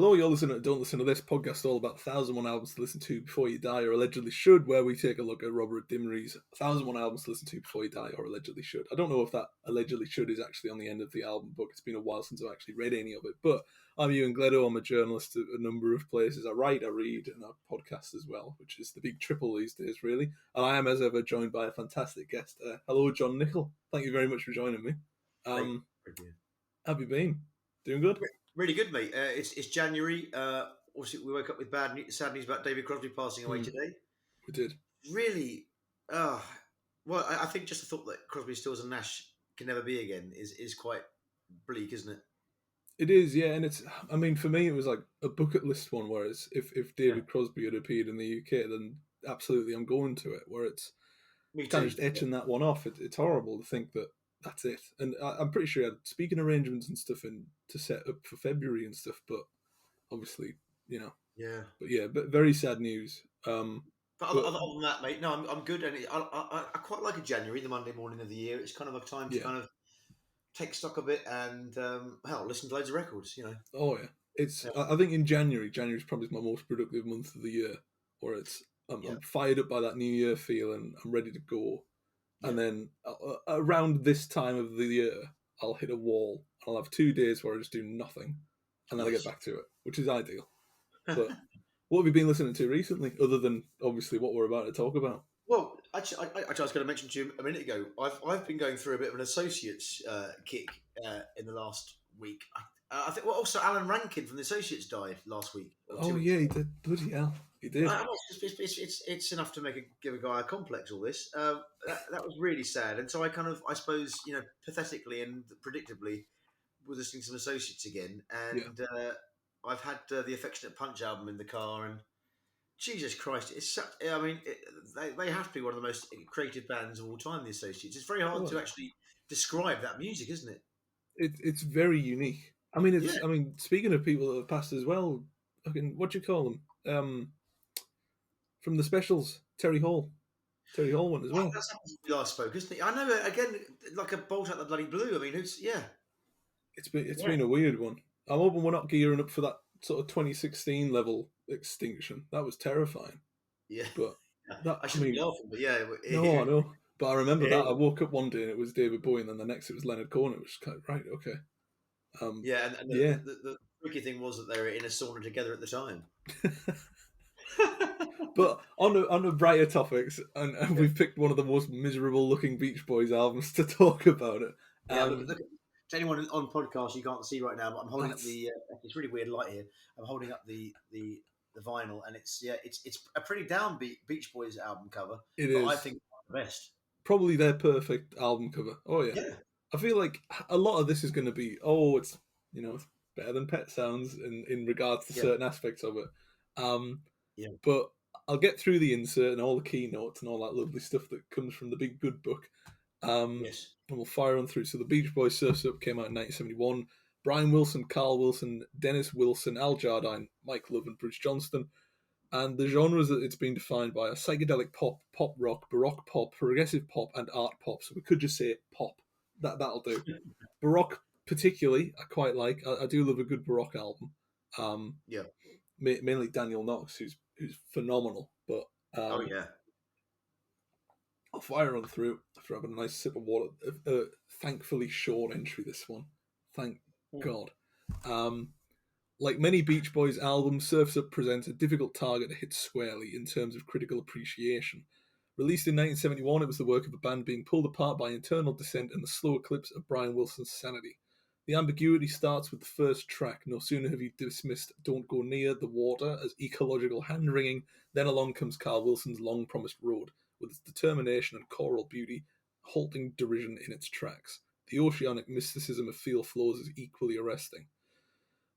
Hello, you're listening to Don't Listen to This podcast, all about 1,001 albums to listen to before you die, or allegedly should, where we take a look at Robert Dimery's 1,001 albums to listen to before you die, or allegedly should. I don't know if that allegedly should is actually on the end of the album book. It's been a while since I've actually read any of it, but I'm Ewan Gleadow. I'm a journalist at a number of places. I write, I read, and I podcast as well, which is the big triple these days, really. And I am, as ever, joined by a fantastic guest. Hello, Jon Nickoll. Thank you very much for joining me. How have you been? Doing good? Really good, mate. It's January. Obviously, we woke up with sad news about David Crosby passing away today. We did. Really? Well, I think just the thought that Crosby, Stills and Nash can never be again is quite bleak, isn't it? It is, yeah, and it's. I mean, for me, it was like a bucket list one. Whereas if David Crosby had appeared in the UK, then absolutely, I'm going to it. Where it's kind of just etching that one off. It's horrible to think that that's it. And I'm pretty sure he had speaking arrangements and stuff in to set up for February and stuff, but obviously, Yeah. But yeah, but very sad news. But other than that, mate, no, I'm good, and I quite like a January, the Monday morning of the year. It's kind of a time to kind of take stock of it and listen to loads of records. Oh yeah, it's. Yeah. I think in January's probably my most productive month of the year, where it's. I'm fired up by that New Year feel, and I'm ready to go. Yeah. And then around this time of the year, I'll hit a wall. I'll have 2 days where I just do nothing, and then I get back to it, which is ideal. But what have you been listening to recently, other than obviously what we're about to talk about? Well, actually, I was going to mention to you a minute ago. I've been going through a bit of an associates kick in the last week. I think. Well, also Alan Rankin from the Associates died last week. Oh yeah, he did. Bloody hell, he did. It's enough to give a guy a complex. All this that was really sad, and so I suppose pathetically and predictably was listening to some Associates again, and I've had the Affectionate Punch album in the car, and Jesus Christ, it's such. I mean, they have to be one of the most creative bands of all time. The Associates. It's very hard to actually describe that music, isn't it? It's very unique. I mean, it's. Yeah. I mean, speaking of people that have passed as well, what do you call them? From the Specials, Terry Hall one as well. That's how we last spoke, isn't it? I know. Again, like a bolt out the bloody blue. I mean, It's been a weird one. I'm hoping we're not gearing up for that sort of 2016 level extinction. That was terrifying. Yeah, but I shouldn't be laughing, but yeah. No, I know. But I remember that. I woke up one day and it was David Bowie, and then the next it was Leonard Cohen. It was kind of, right, okay. And the tricky thing was that they were in a sauna together at the time. But on a brighter topics, and we've picked one of the most miserable looking Beach Boys albums to talk about it. Look, to anyone on podcast, you can't see right now, but I'm holding up the. It's really weird light here. I'm holding up the vinyl, and it's a pretty downbeat Beach Boys album cover. It is. I think the best. Probably their perfect album cover. Oh yeah. I feel like a lot of this is going to be it's it's better than Pet Sounds in regards to certain aspects of it. But I'll get through the insert and all the keynotes and all that lovely stuff that comes from the big good book. And we'll fire on through. So the Beach Boys Surf's Up came out in 1971. Brian Wilson, Carl Wilson, Dennis Wilson, Al Jardine, Mike Love and Bruce Johnston. And the genres that it's been defined by are psychedelic pop, pop rock, baroque pop, progressive pop, and art pop. So we could just say pop. That'll do. Baroque particularly, I quite like. I do love a good baroque album. Mainly Daniel Knox, who's phenomenal. But I'll fire on through after having a nice sip of water. Thankfully short entry, this one. Thank God. Like many Beach Boys albums, Surf's Up presents a difficult target to hit squarely in terms of critical appreciation. Released in 1971, it was the work of a band being pulled apart by internal dissent and the slow eclipse of Brian Wilson's sanity. The ambiguity starts with the first track. No sooner have you dismissed Don't Go Near the Water as ecological hand-wringing, then along comes Carl Wilson's long-promised Road, with its determination and choral beauty, halting derision in its tracks. The oceanic mysticism of Feel Flows is equally arresting.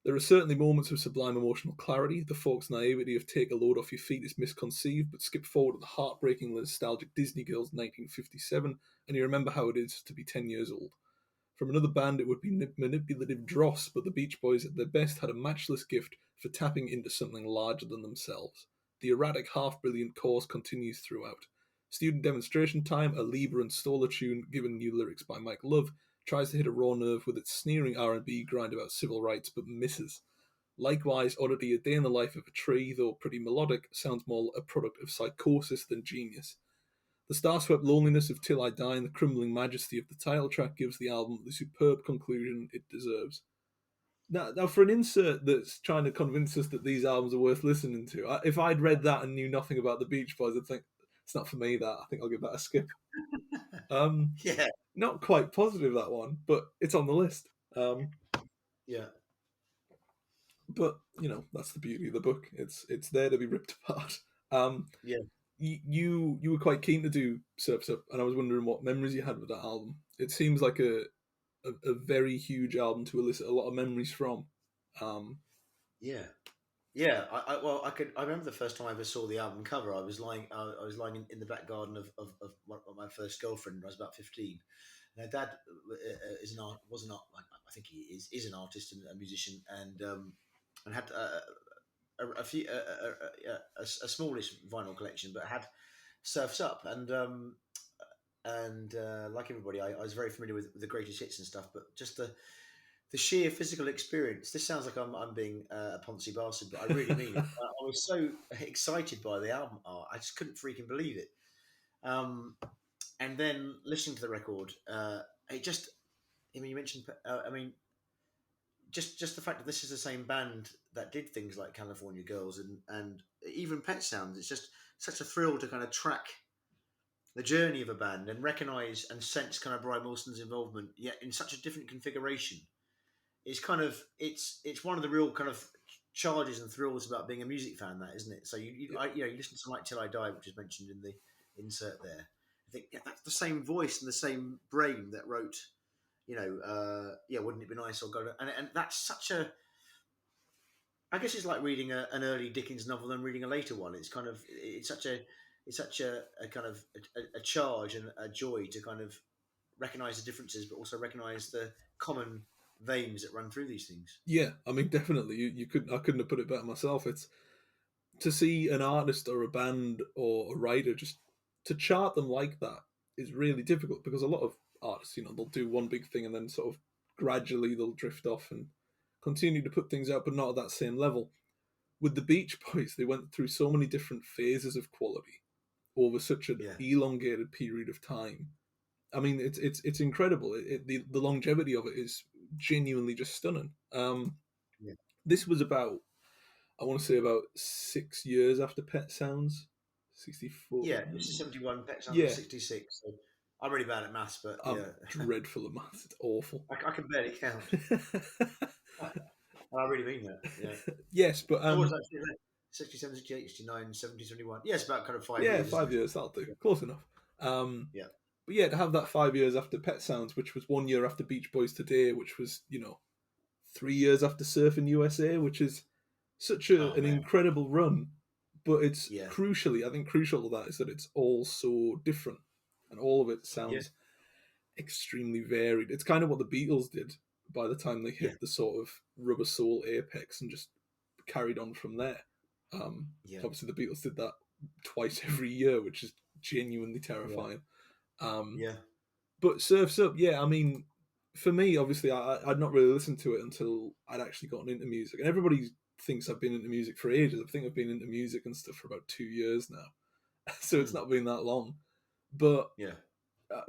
There are certainly moments of sublime emotional clarity. The folk's naivety of Take a Load Off Your Feet is misconceived, but skip forward to the heartbreaking nostalgic Disney Girls 1957, and you remember how it is to be 10 years old. From another band, it would be manipulative dross, but the Beach Boys at their best had a matchless gift for tapping into something larger than themselves. The erratic, half-brilliant chorus continues throughout. Student Demonstration Time, a Lieber and Stoller tune given new lyrics by Mike Love, tries to hit a raw nerve with its sneering R&B grind about civil rights, but misses. Likewise, Oddity, A Day in the Life of a Tree, though pretty melodic, sounds more a product of psychosis than genius. The star-swept loneliness of Till I Die and the crumbling majesty of the title track gives the album the superb conclusion it deserves. Now, for an insert that's trying to convince us that these albums are worth listening to, if I'd read that and knew nothing about the Beach Boys, I'd think it's not for me. That I think I'll give that a skip. Yeah, Not quite positive that one, but it's on the list. yeah, But that's the beauty of the book. It's there to be ripped apart. yeah. You were quite keen to do Surf's Up, and I was wondering what memories you had with that album. It seems like a very huge album to elicit a lot of memories from. Yeah, yeah. Well, I remember the first time I ever saw the album cover. I was lying in the back garden of my first girlfriend. When I was about 15. And her dad is an art was an art. I think he is an artist and a musician, and had a few a smallish vinyl collection, but had Surfs Up and like everybody, I was very familiar with the greatest hits and stuff, but just the sheer physical experience. This sounds like I'm being a Ponzi bastard, but I really mean it. I was so excited by the album art, I just couldn't freaking believe it. And then listening to the record, it just. I mean, you mentioned. I mean, just the fact that this is the same band that did things like California Girls and even Pet Sounds. It's just such a thrill to kind of track the journey of a band and recognize and sense kind of Brian Wilson's involvement, yet in such a different configuration. It's kind of it's one of the real kind of charges and thrills about being a music fan, that isn't it? So you listen to like Till I Die, which is mentioned in the insert there. I think that's the same voice and the same brain that wrote, wouldn't it be nice or go and that's such a. I guess it's like reading an early Dickens novel than reading a later one. It's such a kind of a charge and a joy to kind of recognize the differences, but also recognize the common veins that run through these things. Yeah, I mean, definitely. I couldn't have put it better myself. It's to see an artist or a band or a writer just to chart them like that is really difficult because a lot of artists, they'll do one big thing and then sort of gradually they'll drift off and continue to put things out, but not at that same level. With the Beach Boys, they went through so many different phases of quality over such an Yeah, elongated period of time. I mean, it's incredible. The longevity of it is genuinely just stunning. yeah, This was I want to say about 6 years after Pet Sounds, 64. yeah. This is 71. Pet Sounds Yeah, was 66. So I'm really bad at maths, but I'm yeah, dreadful at maths. It's awful. I can barely count. And I really mean that. Yeah. Yes, but So what was that? 67, 68, 69, 70, 71. Yeah, it's about kind of 5 years, yeah, isn't it? 5 years that'll do. Close enough. Yeah. But yeah, to have that 5 years after Pet Sounds, which was 1 year after Beach Boys Today, which was 3 years after Surfing USA, which is such Oh an man. incredible run. But it's Yeah. I think crucial to that is that it's all so different, and all of it Yeah. sounds extremely varied. It's kind of what the Beatles did by the time they Yeah. hit the sort of rubber soul apex and just carried on from there. Yeah. Obviously, the Beatles did that twice every year, which is genuinely Yeah. terrifying. Yeah. But Surf's Up, yeah, I mean, for me, obviously, I'd not really listened to it until I'd actually gotten into music. And everybody thinks I've been into music for ages. I think I've been into music and stuff for about 2 years now. So it's Mm. not been that long. But Yeah.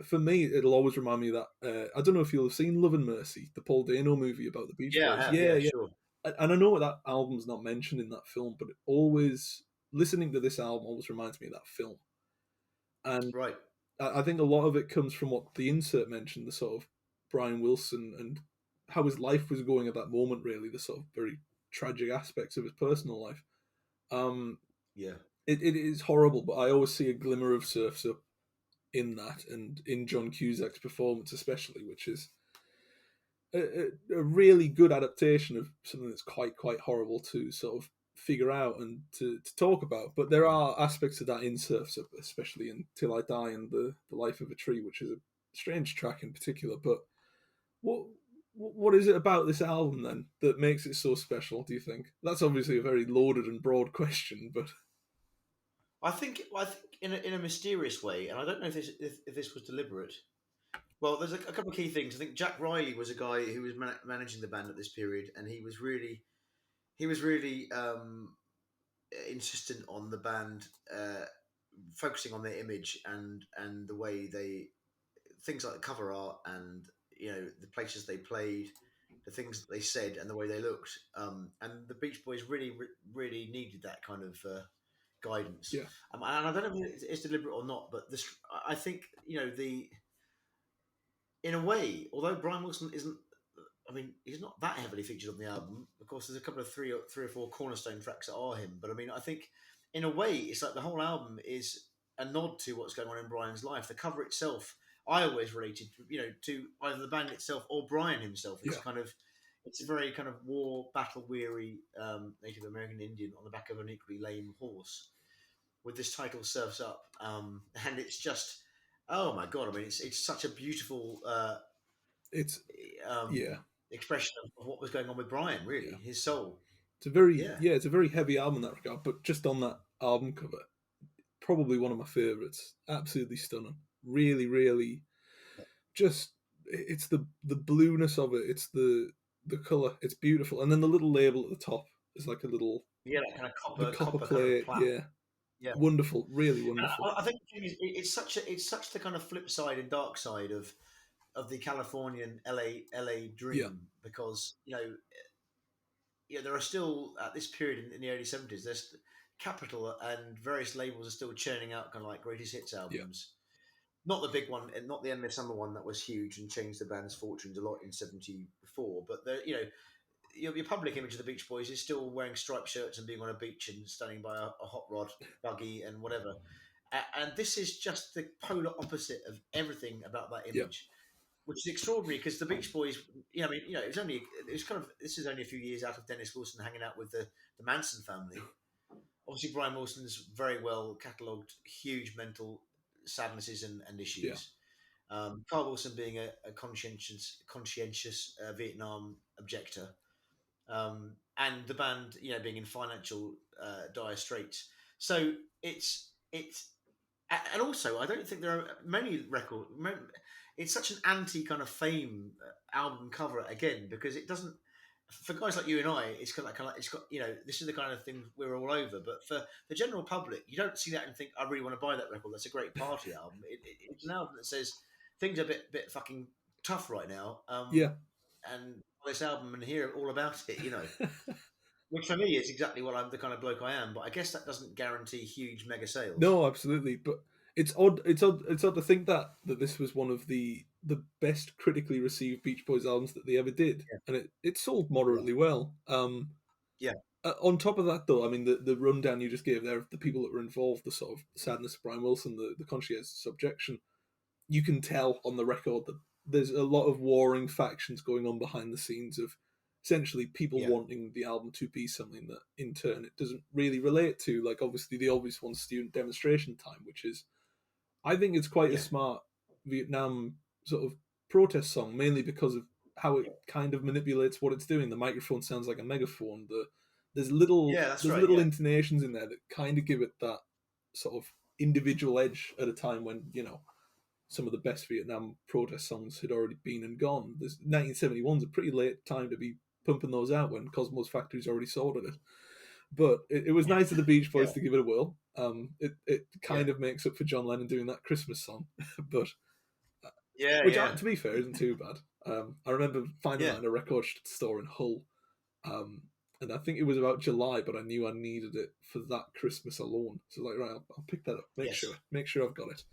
for me, it'll always remind me of that. I don't know if you'll have seen Love and Mercy, the Paul Dano movie about the Beach Yeah, I Boys. have. Yeah, Yeah, yeah. sure. And I know that album's not mentioned in that film, but it always, listening to this album always reminds me of that film. And Right. I think a lot of it comes from what the insert mentioned, the sort of Brian Wilson and how his life was going at that moment, really, the sort of very tragic aspects of his personal life. Yeah. It is horrible, but I always see a glimmer of Surf's Up in that, and in John Cusack's performance especially, which is a really good adaptation of something that's quite horrible to sort of figure out and to talk about. But there are aspects of that in Surf's Up, especially in Till I Die and the Life of a Tree, which is a strange track in particular. But what is it about this album then that makes it so special, do you think? That's obviously a very loaded and broad question, but I think in a mysterious way, and I don't know if this was deliberate. Well, there's a couple of key things. I think Jack Riley was a guy who was managing the band at this period, and he was really he was really insistent on the band focusing on their image and the way they things like the cover art and the places they played, the things that they said, and the way they looked. And the Beach Boys really needed that kind of guidance. Yeah, And I don't know if it's deliberate or not, but this I think the in a way, although Brian Wilson isn't. I mean, he's not that heavily featured on the album. Of course, there's a couple of three or four cornerstone tracks that are him. But I mean, I think in a way, it's like the whole album is a nod to what's going on in Brian's life. The cover itself, I always related, to either the band itself or Brian himself. yeah. It's a very kind of war, battle weary Native American Indian on the back of an equally lame horse, with this title "Surfs Up," and it's just, oh my god! I mean, it's such a beautiful. It's Um, yeah, expression of what was going on with Brian, really, yeah. his soul. Yeah, It's a very heavy album in that regard. But just on that album cover, probably one of my favorites. Absolutely stunning. Really, really, just it's the blueness of it. It's the color. It's beautiful. And then the little label at the top is like a little yeah, that kind of the copper, copper kind of plate. plat. Yeah, Yeah, wonderful. Really and wonderful. I think the thing is, it's such the kind of flip side and dark side of the Californian LA Yeah, dream, because there are still at this period in the early 70s, there's Capitol and various labels are still churning out kind of like greatest hits yeah, albums. Not the big one, and not the Endless Summer one that was huge and changed the band's fortunes a lot in '74. But your public image of the Beach Boys is still wearing striped shirts and being on a beach and standing by a hot rod buggy and whatever. And this is just the polar opposite of everything about that yeah, image, which is extraordinary because the Beach Boys, it was kind of this is only a few years out of Dennis Wilson hanging out with the Manson family. Obviously, Brian Wilson's very well catalogued huge mental sadnesses and yeah, issues. Carl Wilson being a conscientious Vietnam objector, and the band, being in financial dire straits. So it's and also I don't think there are many records. It's such an anti kind of fame album cover again, because it doesn't. For guys like you and I, it's kind of it's got this is the kind of thing we're all over. But for the general public, you don't see that and think I really want to buy that record. That's a great party album. It's an album that says things are a bit fucking tough right now. yeah. And this album and hear all about it, which for me is exactly what I'm the kind of bloke I am. But I guess that doesn't guarantee huge mega sales. No, absolutely. But it's odd. It's odd. It's odd to think that this was one of the best critically received Beach Boys albums that they ever did, Yeah, and it sold yeah, moderately well. yeah, On top of that, though, I mean, the rundown you just gave there of the people that were involved, the sort of sadness of Brian Wilson, the conscientious subjection, you can tell on the record that there's a lot of warring factions going on behind the scenes of essentially people yeah, wanting the album to be something that in turn it doesn't really relate to. Like obviously the obvious one's Student Demonstration Time, which is I think it's quite a yeah, smart Vietnam sort of protest song, mainly because of how it yeah. kind of manipulates what it's doing. The microphone sounds like a megaphone. Yeah, that's There's right. little Yeah, intonations in there that kind of give it that sort of individual edge at a time when some of the best Vietnam protest songs had already been and gone. This 1971 is a pretty late time to be pumping those out when Cosmo's Factory's already sorted it. But it was nice of the Beach yeah, Boys to give it a whirl. It yeah, kind of makes up for John Lennon doing that Christmas song, but yeah, which, yeah, to be fair, isn't too bad. I remember finding yeah. that in a record store in Hull, um, and I think it was about July, but I knew I needed it for that Christmas alone. So like, right, I'll pick that up. Yes. Make sure I've got it.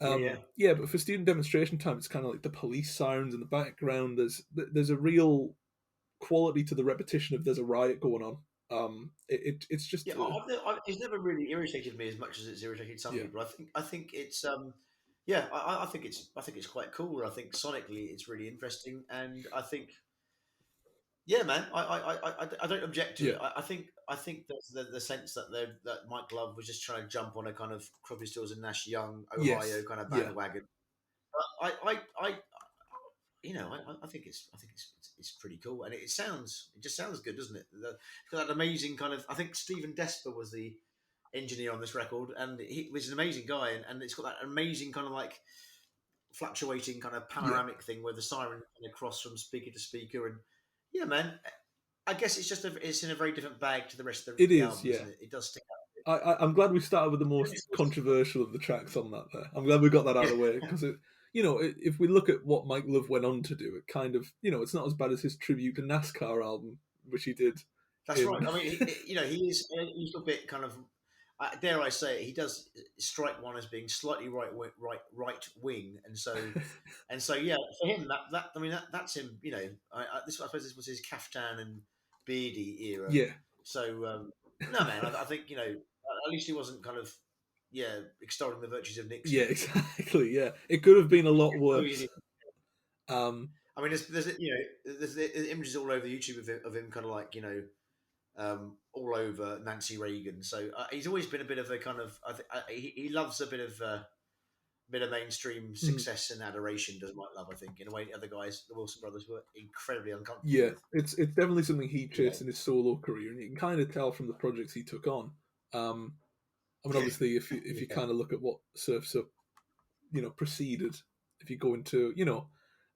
Yeah, yeah, Yeah, but for Student Demonstration Time, it's kind of like the police sirens in the background. There's a real quality to the repetition of there's a riot going on. It's just yeah. It's never really irritated me as much as it's irritated some yeah, people. I think it's yeah. I think it's quite cool. I think sonically it's really interesting, and I think yeah, man. I don't object to yeah, it. I think there's the sense that that Mike Love was just trying to jump on a kind of Crosby, Stills and Nash Young Ohio yes, kind of yeah, bandwagon. But I think it's pretty cool, and it just sounds good, doesn't it? It's got that amazing kind of. I think Stephen Desper was the engineer on this record, and he was an amazing guy, and it's got that amazing kind of like fluctuating kind of yeah, panoramic thing where the siren kind of cross from speaker to speaker, and yeah, man, I guess it's just it's in a very different bag to the rest of It the is, album, yeah. isn't it? It does stick out. I'm glad we started with the most controversial of the tracks on that. There, I'm glad we got that out of Yeah, the way because if we look at what Mike Love went on to do, it kind of, it's not as bad as his tribute to NASCAR album, which he did. that's right. I mean, he is he's a bit kind of. Dare I say it? He does strike one as being slightly right wing, and so yeah, for him that I mean that's him. I suppose this was his caftan and beardy era. Yeah, So no, man, I think at least he wasn't kind of extolling the virtues of yeah, Nixon. exactly. Yeah, it could have been a lot Oh, worse. I mean, there's images all over YouTube of him kind of like all over Nancy Reagan. So he's always been a bit of a kind of he loves a bit of mainstream success and adoration. Does Mike Love? I think in a way the other guys, the Wilson brothers, were incredibly uncomfortable Yeah, with. it's definitely something he chased in his solo career, and you can kind of tell from the projects he took on. I mean, obviously, if you kind of look at what Surf's Up, preceded, if you go into,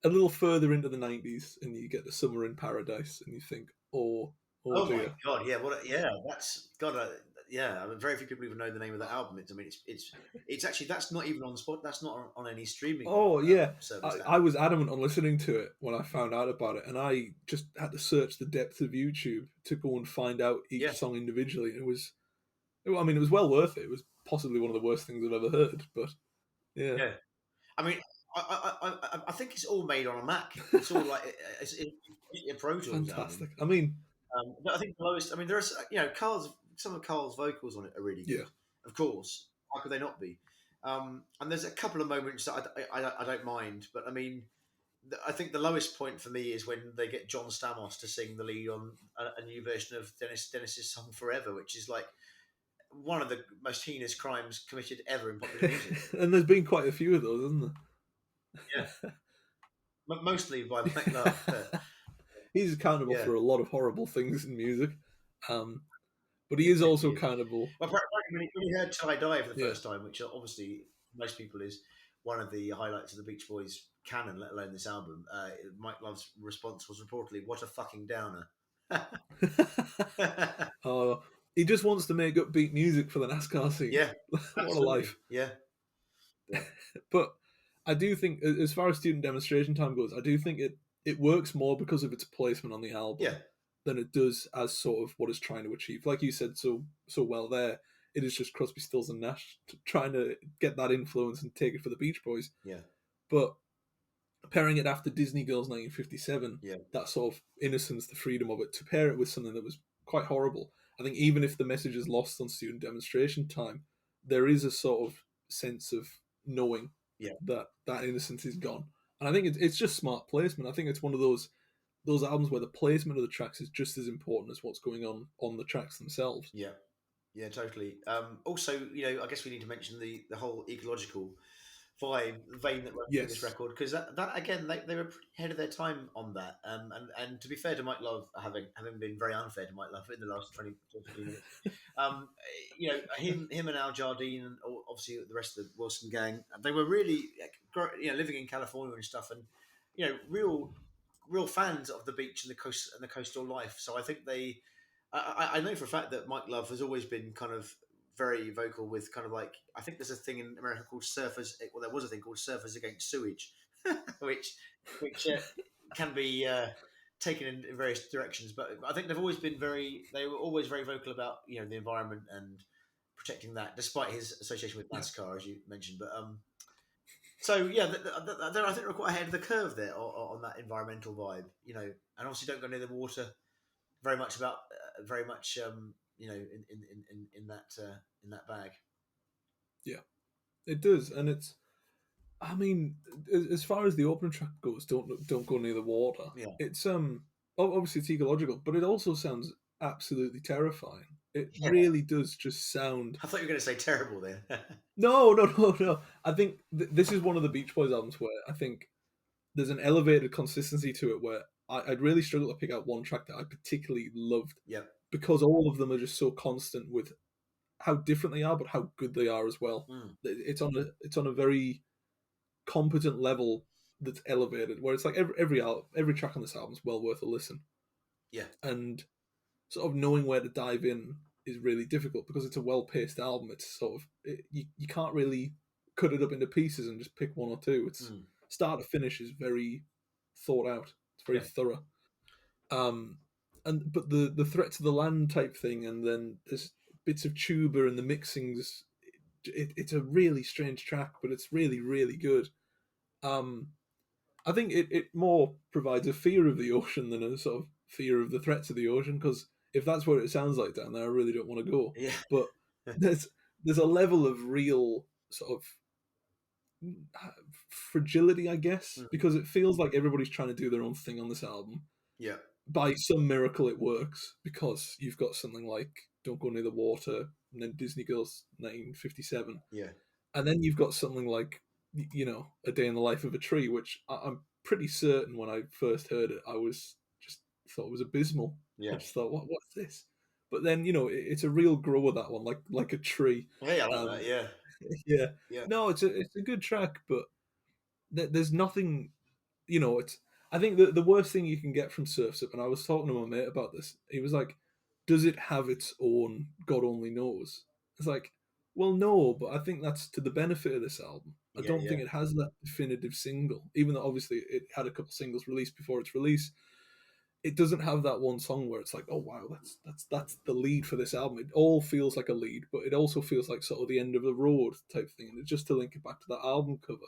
a little further into the '90s, and you get the Summer in Paradise, and you think, oh Oh my dear, god, yeah, that's God, yeah. I mean, very few people even know the name of that album. I mean, it's actually that's not even on spot. That's not on any streaming. oh yeah. Service. I was adamant on listening to it when I found out about it, and I just had to search the depth of YouTube to go and find out each song individually. It was well worth it. It was possibly one of the worst things I've ever heard, but yeah. I mean, I think it's all made on a Mac. It's all like it's a Pro Tools. Fantastic. Album. I mean, but I think the lowest. I mean, there's some of Carl's vocals on it are really good. Yeah. Of course, how could they not be? And there's a couple of moments that I don't mind, but I mean, I think the lowest point for me is when they get John Stamos to sing the lead on a new version of Dennis's song "Forever," which is like one of the most heinous crimes committed ever in popular music. And there's been quite a few of those, hasn't there? Yeah, mostly by Mike Love. He's accountable for a lot of horrible things in music, but he is also accountable. Well, when he heard "Till I Die" for the first time, which obviously most people is one of the highlights of the Beach Boys canon, let alone this album, Mike Love's response was reportedly, "What a fucking downer." Oh, he just wants to make upbeat music for the NASCAR scene. Yeah, what a life. Yeah. But I do think, as far as Student Demonstration Time goes, I do think it works more because of its placement on the album than it does as sort of what it's trying to achieve. Like you said so well there, it is just Crosby, Stills and Nash trying to get that influence and take it for the Beach Boys. Yeah. But pairing it after Disney Girls 1957, Yeah. that sort of innocence, the freedom of it, to pair it with something that was quite horrible. I think even if the message is lost on Student Demonstration Time, there is a sort of sense of knowing that innocence is gone. And I think it's just smart placement. I think it's one of those albums where the placement of the tracks is just as important as what's going on the tracks themselves. Yeah, yeah, totally. Also, I guess we need to mention the whole ecological vein that runs through this record, because that again they were pretty ahead of their time on that. And to be fair to Mike Love, having been very unfair to Mike Love in the last 20 minutes, him and Al Jardine and obviously the rest of the Wilson gang, they were really living in California and stuff, and real fans of the beach and the coastal life. So I think I know for a fact that Mike Love has always been kind of very vocal with kind of like, I think there's a thing in America called surfers. Well, there was a thing called Surfers Against Sewage, which can be taken in various directions. But I think they were always very vocal about the environment and protecting that, despite his association with NASCAR, as you mentioned. But so yeah, I think they're quite ahead of the curve there on that environmental vibe, and obviously don't go near the water very much in that bag. Yeah, it does, and it's. I mean, as far as the opening track goes, don't go near the water. Yeah, it's obviously it's ecological, but it also sounds absolutely terrifying. It really does just sound. I thought you were going to say terrible there. No. I think this is one of the Beach Boys albums where I think there's an elevated consistency to it where I'd really struggle to pick out one track that I particularly loved. Yeah. Because all of them are just so constant with how different they are, but how good they are as well. It's on a very competent level that's elevated, where it's like every track on this album is well worth a listen. Yeah. and sort of knowing where to dive in is really difficult because it's a well-paced album. It's sort of you can't really cut it up into pieces and just pick one or two. It's Mm. start to finish is very thought out. It's very Yeah. thorough. Um, and but the threat to the land type thing, and then there's bits of tuba and the mixings. It's a really strange track, but it's really really good. Um, I think it more provides a fear of the ocean than a sort of fear of the threats of the ocean. Because if that's what it sounds like down there, I really don't want to go. Yeah. But there's there's a level of real sort of fragility, I guess, Mm. because it feels like everybody's trying to do their own thing on this album. Yeah. By some miracle, it works because you've got something like "Don't Go Near the Water" and then Disney Girls 1957, Yeah. and then you've got something like "A Day in the Life of a Tree," which I'm pretty certain when I first heard it, I was just thought it was abysmal. I Yeah. just thought, what's this? But then it's a real grower, that one, like a tree. Hey, I like Um, that. Yeah. yeah, Yeah. no, it's a good track, but there's nothing. It's. I think the worst thing you can get from Surf's Up, and I was talking to my mate about this. He was like, "Does it have its own God only knows?" It's like, well, no, but I think that's to the benefit of this album. I Yeah. don't Yeah. think it has that definitive single, even though obviously it had a couple singles released before its release. It doesn't have that one song where it's like, oh wow, that's the lead for this album. It all feels like a lead, but it also feels like sort of the end of the road type thing. And just to link it back to that album cover,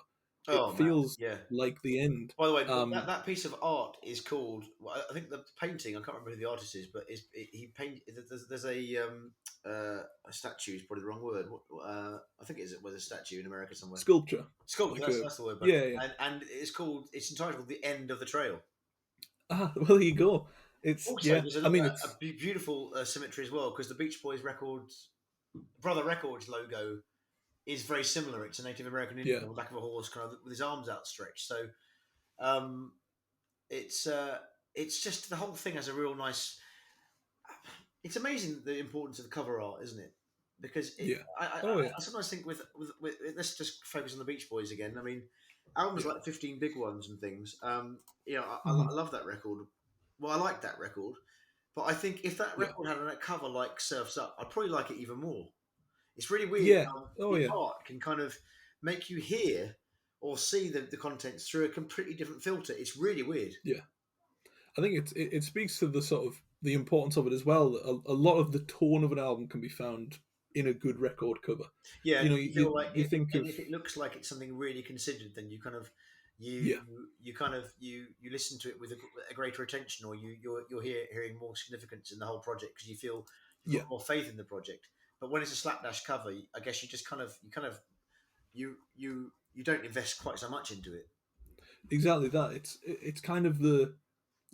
it Oh man. feels Yeah. like the end. By the way, that piece of art is called. Well, I think the painting. I can't remember who the artist is, but he paint. There's a statue. Is probably the wrong word. I think it was a statue in America somewhere. Sculpture, Sculpture. like That's the word. But yeah, yeah. and it's called. It's entitled "The End of the Trail." Well, there you go. It's Also, yeah. there's I mean, a beautiful symmetry as well because the Beach Boys records, Brother Records logo is very similar. It's a Native American Indian yeah, on the back of a horse, kind of with his arms outstretched. So um, it's uh, it's just the whole thing has a real nice. It's amazing the importance of the cover art, isn't it? Because yeah. Oh yeah, I sometimes think with let's just focus on the Beach Boys again. I mean, albums yeah. like 15 Big Ones and things. I Mhm. love that record. Well, I like that record, but I think if that Yeah, record had a cover like Surfs Up, I'd probably like it even more. It's really weird yeah. how Oh the yeah, art can kind of make you hear or see the contents through a completely different filter. It's really weird. yeah. I think it speaks to the sort of the importance of it as well. That a lot of the tone of an album can be found in a good record cover. Yeah, You and know, if you feel like you think and of if it looks like it's something really considered, then you kind of yeah, you listen to it with a greater attention, or you're hearing more significance in the whole project because you feel you've yeah. got more faith in the project. But when it's a slapdash cover, I guess you just you don't invest quite so much into it. Exactly that. It's kind of the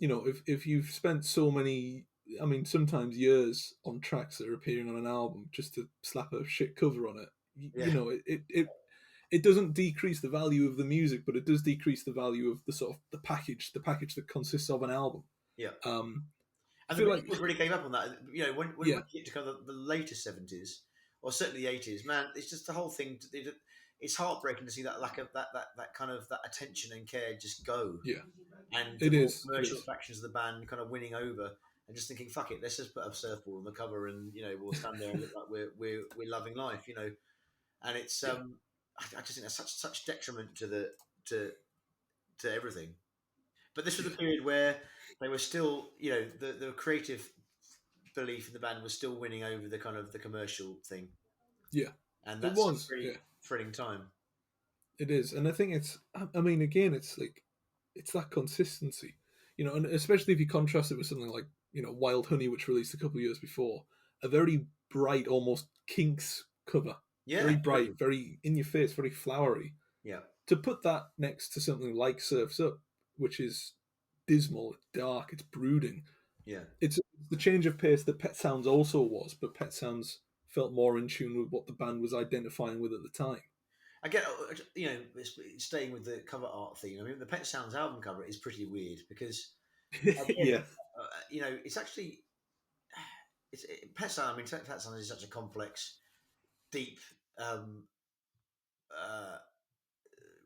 if you've spent so many, I mean, sometimes years on tracks that are appearing on an album just to slap a shit cover on it, Yeah, it doesn't decrease the value of the music, but it does decrease the value of the sort of the package that consists of an album. yeah. Um, I And the feel Beach like Boys really gave up on that. You know, yeah, when you get to kind of the later 70s, or certainly the 80s, man, it's just the whole thing. It's heartbreaking to see that lack of that kind of that attention and care just go, yeah, and the it more is, it commercial is, factions of the band kind of winning over, and just thinking, fuck it, let's just put a surfboard on the cover, and we'll stand there and look like we're loving life, And it's yeah, I just think that's such detriment to the to to everything. But this was a yeah, period where they were still, the creative belief in the band was still winning over the kind of the commercial thing, yeah. and It that's a was, pretty yeah, thrilling time. it is, and I think it's. I mean, again, it's like it's that consistency, and especially if you contrast it with something like Wild Honey, which released a couple of years before, a very bright, almost Kinks cover, Yeah, very bright, totally. very in your face, very flowery. Yeah, To put that next to something like Surfs Up, which is dismal, it's dark, it's brooding. yeah. It's the change of pace that Pet Sounds also was, but Pet Sounds felt more in tune with what the band was identifying with at the time. I get, staying with the cover art theme. I mean, the Pet Sounds album cover is pretty weird because again, Yeah, it's actually Pet Sounds. I mean, Pet Sounds is such a complex, deep um, uh,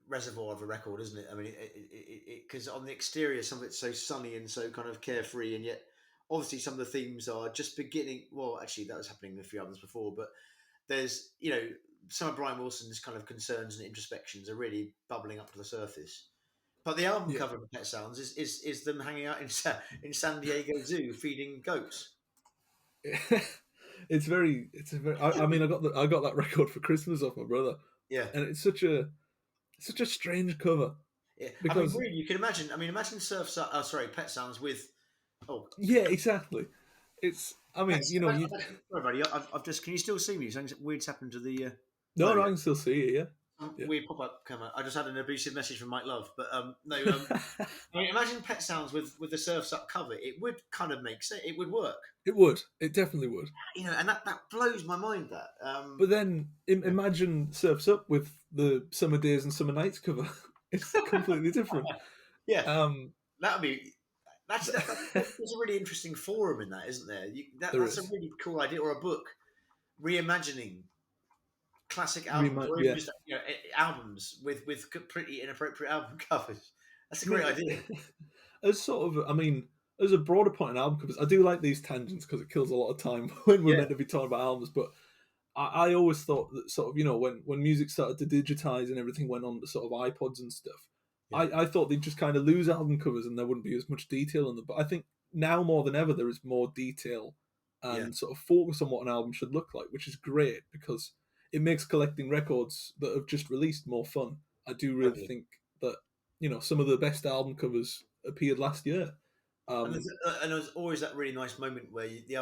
reservoir of a record, isn't it? I mean, because on the exterior, some of it's so sunny and so kind of carefree, and yet obviously some of the themes are just beginning. Well, actually, that was happening a few albums before, but there's some of Brian Wilson's kind of concerns and introspections are really bubbling up to the surface. But the album Yeah. cover of Pet Sounds is them hanging out in San Diego Zoo feeding goats. It's a very. I mean, I got that record for Christmas off my brother, Yeah. and it's such a strange cover Yeah, I mean, because really, you can imagine. I mean, imagine Surf's Up. Sorry, Pet Sounds with. Oh, yeah, exactly. It's. I mean, Pets. you know, you Sorry, buddy. I've just. Can you still see me? Something weird's happened to the. no, There we no, go. I can still see it. Yeah, yeah. Weird pop up come out. I just had an abusive message from Mike Love, but no. I mean, imagine Pet Sounds with the Surf's Up cover. It would kind of make sense. It would work. It would. It definitely would. And that blows my mind. That. But then imagine Surfs Up with the Summer Days and Summer Nights cover. It's completely different. Yeah, Um, that would be. There's a really interesting forum in that, isn't there? there That's a is. really cool idea, or a book reimagining classic albums, or even Yeah. just albums with pretty inappropriate album covers. That's a I mean, great idea. as sort of, I mean, as a broader point in album covers, I do like these tangents because it kills a lot of time when we're Yeah, meant to be talking about albums. But I always thought that sort of, when music started to digitize and everything went on to sort of iPods and stuff, yeah, I thought they'd just kind of lose album covers and there wouldn't be as much detail in them. But I think now more than ever, there is more detail yeah. and sort of focus on what an album should look like, which is great because it makes collecting records that have just released more fun. I do really Totally. think that, some of the best album covers appeared last year. And Um, there's always that really nice moment where the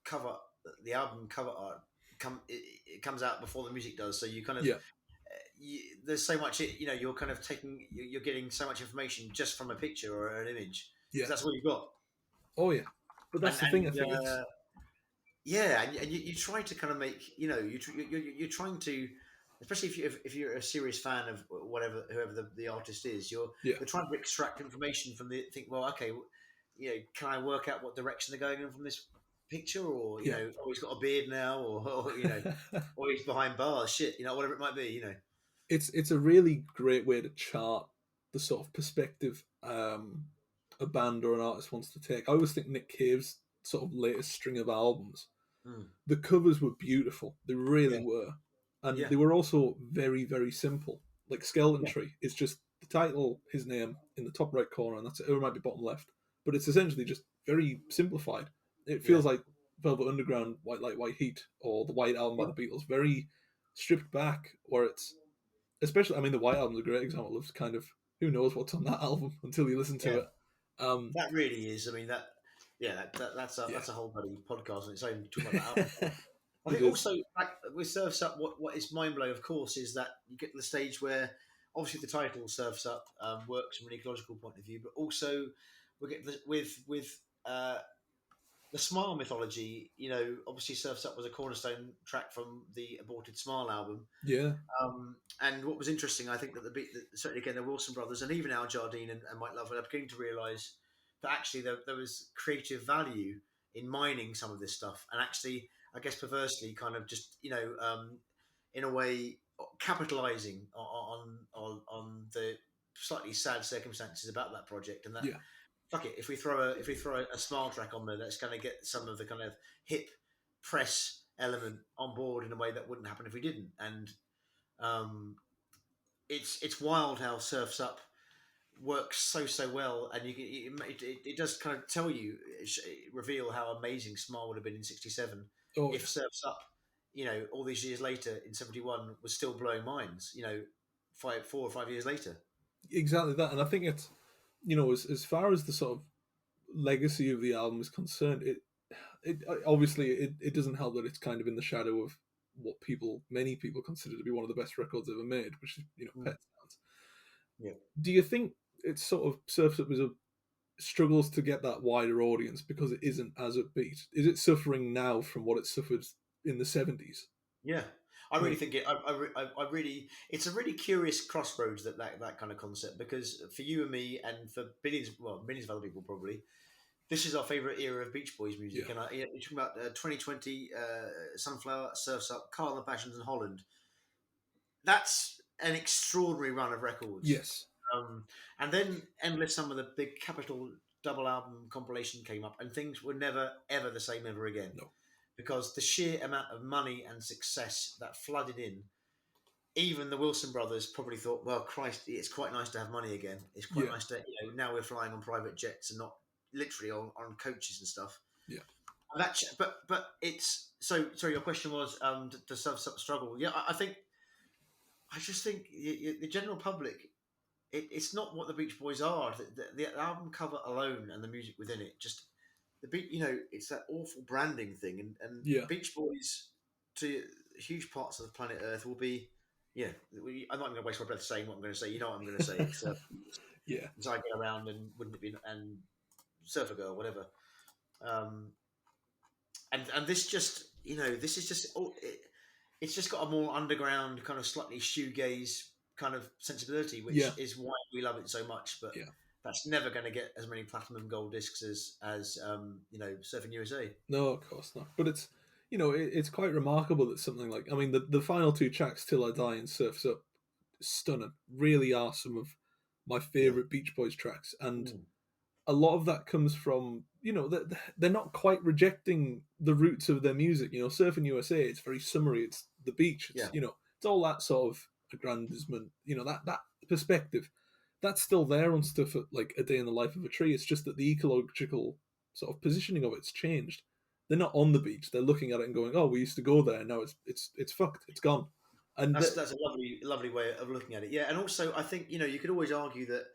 cover the album cover art it comes out before the music does. So you kind of yeah, there's so much you're kind of you're getting so much information just from a picture or an image yeah. because that's all you've got. Oh, yeah. But And that's the thing, I think it's. yeah, and you try to kind of make you're trying to, especially if you're a serious fan of whoever the artist is, Yeah, you're trying to extract information from the think. Well, okay, can I work out what direction they're going in from this picture, or yeah. oh, he's got a beard now, or or he's behind bars, shit, whatever it might be. It's a really great way to chart the sort of perspective a band or an artist wants to take. I always think Nick Cave's sort of latest string of albums, Mm. the covers were beautiful. They really Yeah, were. And yeah, they were also very, very simple. Like Skeleton yeah, Tree is just the title, his name in the top right corner, and that's it. Or it might be bottom left. But it's essentially just very simplified. It yeah, feels like Velvet Underground, White Light, White Heat, or the White Album by yeah, the Beatles. Very stripped back, where it's especially, I mean, the White Album's a great example of kind of who knows what's on that album until you listen to yeah. it. That really is. I mean, Yeah, that's a whole bloody podcast on its own talking about that album. I it think is. also like, with Surfs Up, what is mind blowing, of course, is that you get to the stage where obviously the title Surfs Up works from an ecological point of view, but also we get with the Smile mythology. Obviously Surfs Up was a cornerstone track from the aborted Smile album. Yeah, And what was interesting, I think that certainly again the Wilson brothers and even Al Jardine and Mike Love are beginning to realise that actually there was creative value in mining some of this stuff, and actually, I guess perversely, kind of just in a way, capitalising on the slightly sad circumstances about that project, and that yeah. fuck it, if we throw a Smile track on there, that's going to get some of the kind of hip press element on board in a way that wouldn't happen if we didn't, and um, it's wild how Surfs Up works so well, and it does kind of tell you, reveal how amazing Smile would have been in '67 Oh, if yeah. Surfs Up, all these years later in '71 was still blowing minds, 4 or 5 years later. Exactly that. And I think it's, as far as the sort of legacy of the album is concerned, it obviously it doesn't help that it's kind of in the shadow of what many people consider to be one of the best records ever made, which is Mm. Pet Sounds. Yeah. Do you think it sort of Surfs Up struggles to get that wider audience because it isn't as upbeat? Is it suffering now from what it suffered in the 70s? Yeah, I really Like, think it. I really, it's a really curious crossroads that kind of concept, because for you and me, and for millions of other people probably, this is our favorite era of Beach Boys music. yeah, And you're talking about 2020, Sunflower, Surfs Up, Carl and Passions, and Holland. That's an extraordinary run of records. yes, And then endless some of the big capital. double album compilation came up, and things were never ever the same ever again, No. because the sheer amount of money and success that flooded in. Even the Wilson brothers probably thought, well, Christ, it's quite nice to have money again. It's quite Yeah. nice to, now we're flying on private jets and not literally on coaches and stuff. Yeah. And but it's so. Sorry, your question was the struggle. Yeah, I just think the general public, it's not what the Beach Boys are. The album cover alone and the music within it, just the beat. It's that awful branding thing, and Yeah. Beach Boys to huge parts of the planet Earth will be. Yeah, I'm not going to waste my breath saying what I'm going to say. You know what I'm going to say. It's Yeah. as I get around and wouldn't it be and Surfer Girl, whatever. And this just this is just it's just got a more underground kind of slightly shoegaze kind of sensibility, which Yeah. is why we love it so much. But Yeah. that's never going to get as many platinum gold discs as Surfing USA. No, of course not. But it's it's quite remarkable that something like, I mean, the final two tracks, Till I Die and Surfs Up, stunning. Really are some of my favorite Beach Boys tracks, and a lot of that comes from they're not quite rejecting the roots of their music. Surfing USA, it's very summery. It's the beach. It's it's all that sort of aggrandizement. That perspective that's still there on stuff like A Day in the Life of a Tree. It's just that the ecological sort of positioning of it's changed. They're not on the beach. They're looking at it and going, "Oh, we used to go there. Now it's fucked. It's gone." And that's a lovely way of looking at it. Yeah, and also I think you could always argue that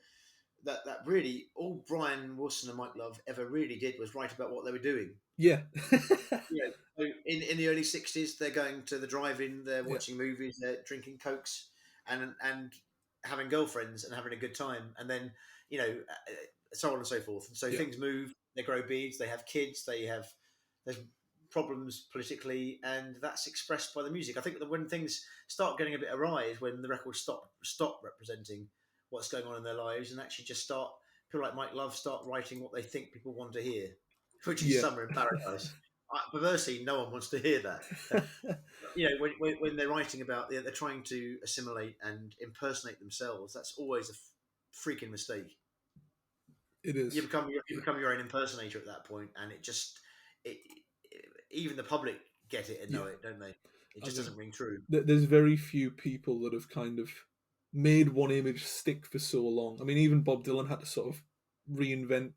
really all Brian Wilson and Mike Love ever really did was write about what they were doing. Yeah. So in the early '60s, they're going to the drive-in, they're watching movies, they're drinking cokes, and having girlfriends and having a good time, and then so on and so forth. And so things move. They grow beards. They have kids. There's problems politically, and that's expressed by the music. I think that when things start getting a bit awry is when the records stop representing what's going on in their lives and actually just start. People like Mike Love start writing what they think people want to hear, which is Summer in Paradise. Perversely, no one wants to hear that. When they're writing about, they're trying to assimilate and impersonate themselves. That's always a freaking mistake. It is. You become your own impersonator at that point, and even the public get it and know it, don't they? It just doesn't ring true. There's very few people that have kind of made one image stick for so long. I mean, even Bob Dylan had to sort of reinvent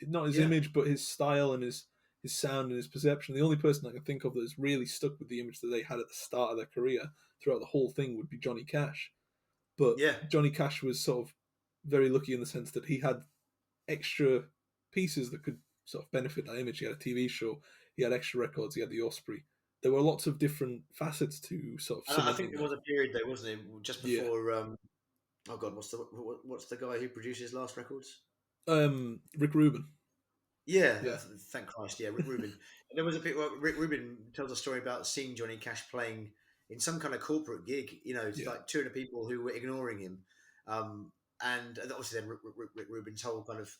not his image, but his style and his sound and his perception. The only person I can think of that has really stuck with the image that they had at the start of their career throughout the whole thing would be Johnny Cash. But Johnny Cash was sort of very lucky in the sense that he had extra pieces that could sort of benefit that image. He had a TV show, he had extra records, he had the Osprey. There were lots of different facets to sort of. I think there was a period there, wasn't it, just before? Oh God, what's the guy who produced his last records? Rick Rubin. Yeah, thank Christ. Yeah, Rick Rubin. There was a bit where Rick Rubin tells a story about seeing Johnny Cash playing in some kind of corporate gig. It's like 200 people who were ignoring him, and obviously then Rick Rubin's whole kind of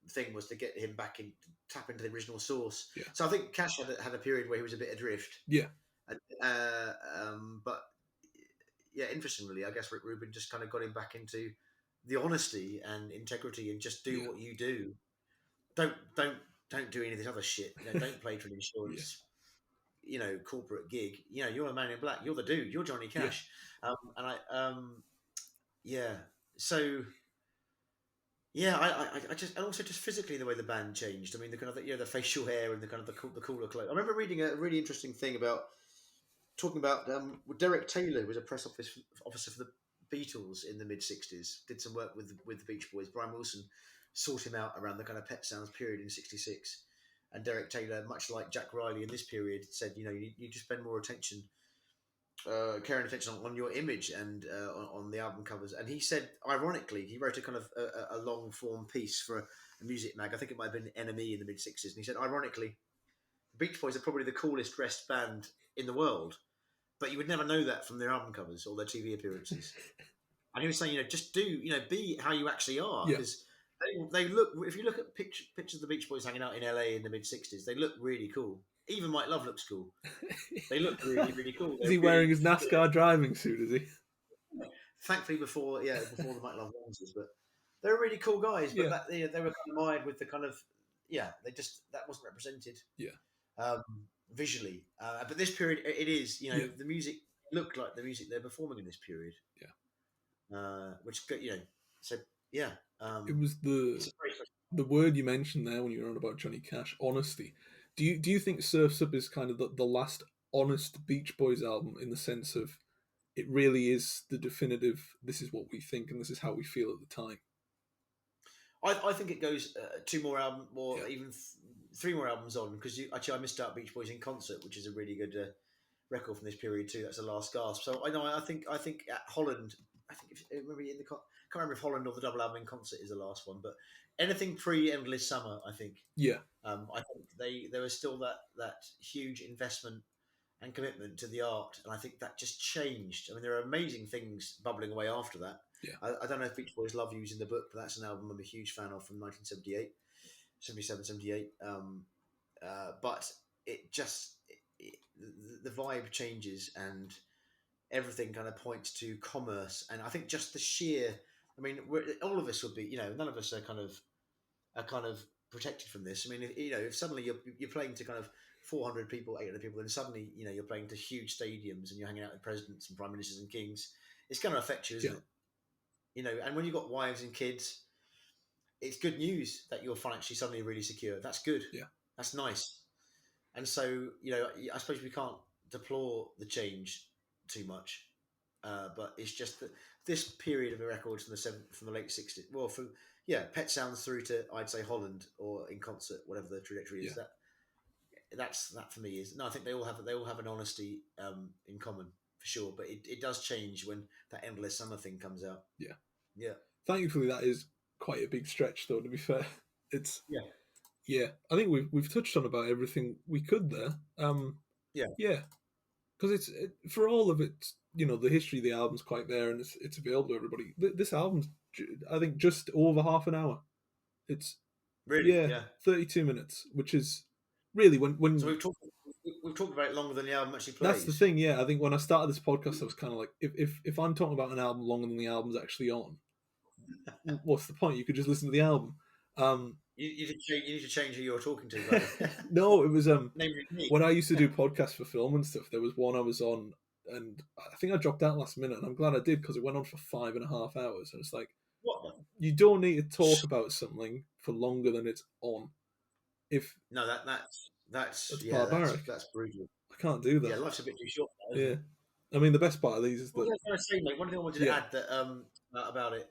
thing was to get him back in, tap into the original source. Yeah. So I think Cash had a period where he was a bit adrift. Yeah. But yeah, interestingly, I guess Rick Rubin just kind of got him back into the honesty and integrity and just do what you do. Don't do any of this other shit. Don't play for an insurance, corporate gig. You're a man in black. You're the dude. You're Johnny Cash. So. Yeah, I just, and also just physically the way the band changed. I mean, the kind of the facial hair and the kind of the cooler clothes. I remember reading a really interesting thing talking about Derek Taylor, who was a press officer for the Beatles in the mid '60s. Did some work with the Beach Boys. Brian Wilson sought him out around the kind of Pet Sounds period in '66, and Derek Taylor, much like Jack Riley in this period, said, you need to spend more attention. Care and attention on your image and on the album covers. And he said, ironically, he wrote a kind of a long form piece for a music mag. I think it might have been NME in the mid '60s. And he said, ironically, the Beach Boys are probably the coolest dressed band in the world, but you would never know that from their album covers or their TV appearances. And he was saying, just be how you actually are, because they look. If you look at pictures of the Beach Boys hanging out in LA in the mid '60s, they look really cool. Even Mike Love looks cool. They look really, really cool. Is he wearing his NASCAR driving suit? Is he? Thankfully, before the Mike Love lenses, but they're really cool guys, but Yeah, they were kind of mired with the kind of they just that wasn't represented yeah, um, visually. But this period, it is yeah, the music looked like the music they're performing in this period, yeah. which so yeah, It was it's a very the word you mentioned there when you were on about Johnny Cash, honesty. Do you think Surf's Up is kind of the last honest Beach Boys album in the sense of it really is the definitive? This is what we think and this is how we feel at the time. I think it goes two more albums, or Yeah, even three more albums on, because actually I missed out Beach Boys in concert, which is a really good record from this period too. That's the last gasp. So I know I think at Holland, I think if remember in the can't remember if Holland or the double album in concert is the last one, but anything pre Endless Summer, I think. yeah, I think there was still that huge investment and commitment to the art, and I think that just changed. I mean, there are amazing things bubbling away after that. yeah, I don't know if Beach Boys Love You's in the book, but that's an album I'm a huge fan of from 1978, 77, 78. But it just the vibe changes and everything kind of points to commerce, and I think just the sheer. I mean, all of us would be, none of us are kind of protected from this. I mean, if suddenly you're playing to kind of 400 people, 800 people, then suddenly you're playing to huge stadiums and you're hanging out with presidents and prime ministers and kings, it's going to affect you, isn't yeah, it? And when you've got wives and kids, it's good news that you're financially suddenly really secure. That's good. yeah, That's nice. And so, I suppose we can't deplore the change too much, but it's just that this period of the records from the late '60s, well, from Pet Sounds through to I'd say Holland or in concert, whatever the trajectory yeah, is. That for me is no. I think they all have an honesty in common for sure, but it does change when that Endless Summer thing comes out. yeah. Yeah, Thankfully, that is quite a big stretch, though. To be fair, it's yeah, yeah. I think we've touched on about everything we could there. yeah. Yeah, because for all of it, the history of the album's quite there and it's available to everybody. This album's, I think, just over half an hour. It's Really, yeah, yeah. 32 minutes, which is really So when we've talked about it longer than the album actually that's the plays. thing. Yeah, I think when I started this podcast, I was kind of like, if I'm talking about an album longer than the album's actually on, what's the point? You could just listen to the album. Um, You need to change who you're talking to, buddy. no, it was Namely me. when I used to do podcasts for film and stuff. There was one I was on, and I think I dropped out last minute, and I'm glad I did because it went on for 5.5 hours, and it's like What? The? you don't need to talk about something for longer than it's on. If No, that's that's yeah, barbaric, that's brutal. I can't do Yeah, that. life's a bit too short, now, isn't Yeah, it? I mean the best part of these is What that was I going to say, mate? One thing I wanted to yeah, add that about it.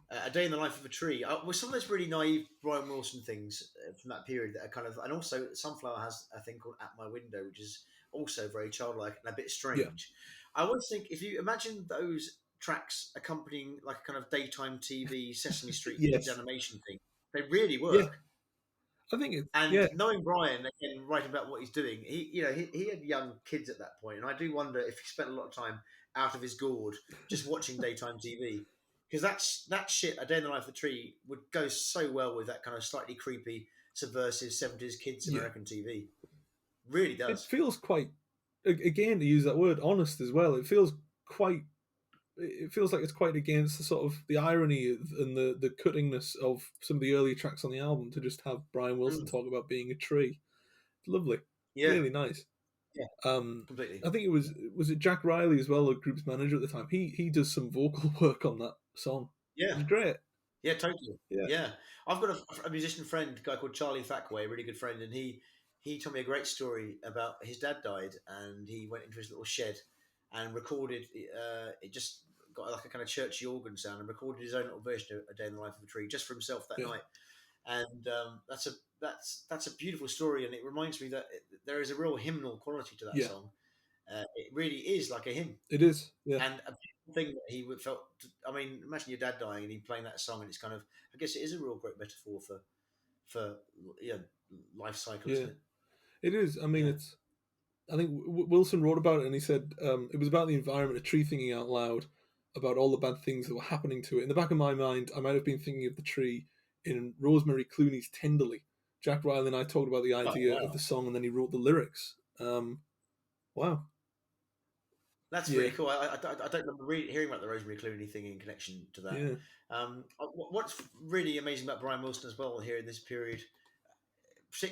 A Day in the Life of a Tree. Was some of those really naive Brian Wilson things from that period that are kind of, and also Sunflower has a thing called At My Window, which is also very childlike and a bit yeah, strange. I always think if you imagine those tracks accompanying like a kind of daytime TV Sesame Street kids yes, animation thing, they really yeah. work. I think it's And yeah, knowing Brian again, writing about what he's doing, he had young kids at that point, and I do wonder if he spent a lot of time out of his gourd just watching daytime TV, because that shit, A Day in the Life of a Tree, would go so well with that kind of slightly creepy, subversive '70s kids yeah. American TV. Really It does. feels quite again to use that word honest as well. It feels quite. It feels like it's quite against the sort of the irony and the cuttingness of some of the earlier tracks on the album to just have Brian Wilson Mm. talk about being a tree. It's lovely, Yeah, really nice. yeah, Um, completely. I think it was it Jack Riley as well, the group's manager at the time. He does some vocal work on that song. Yeah, It's great. yeah, totally. Yeah, Yeah, I've got a musician friend, a guy called Charlie Thackway, a really good friend, and he told me a great story about his dad died, and he went into his little shed and recorded. It just got like a kind of churchy organ sound, and recorded his own little version of A Day in the Life of a Tree just for himself that yeah, night. And that's a beautiful story, and it reminds me that there is a real hymnal quality to that yeah. song. It really is like a hymn, It is. Yeah, and a beautiful thing that he would felt. I mean, imagine your dad dying and he playing that song, and it's kind of. I guess it is a real great metaphor for life cycle, yeah. isn't it? It is. I mean, Yeah, it's. I think Wilson wrote about it, and he said it was about the environment, a tree thinking out loud about all the bad things that were happening to it. In the back of my mind, I might have been thinking of the tree in Rosemary Clooney's "Tenderly." Jack Riley and I talked about the oh idea of wow, the song, and then he wrote the lyrics. Wow, That's Yeah, really cool. I don't remember hearing about the Rosemary Clooney thing in connection to that. yeah, What's really amazing about Brian Wilson as well here in this period,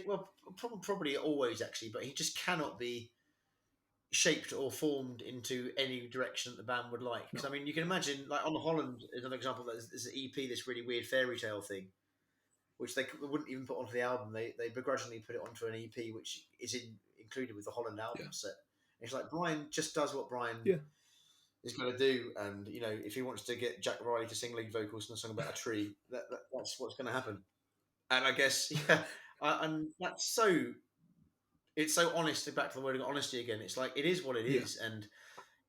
well, probably always actually, but he just cannot be shaped or formed into any direction that the band would like. Because no, I mean, you can imagine, like on the Holland is another example. There's an EP, this really weird fairy tale thing, which they wouldn't even put onto the album. They begrudgingly put it onto an EP, which is included with the Holland yeah, album set. And it's like Brian just does what Brian yeah, is going to do, and you know, if he wants to get Jack Riley to sing lead vocals in a song about a tree, that's what's going to happen. And I guess, yeah, and that's so it's so honest. Back to the word of honesty again. It's like it is what it yeah, is, and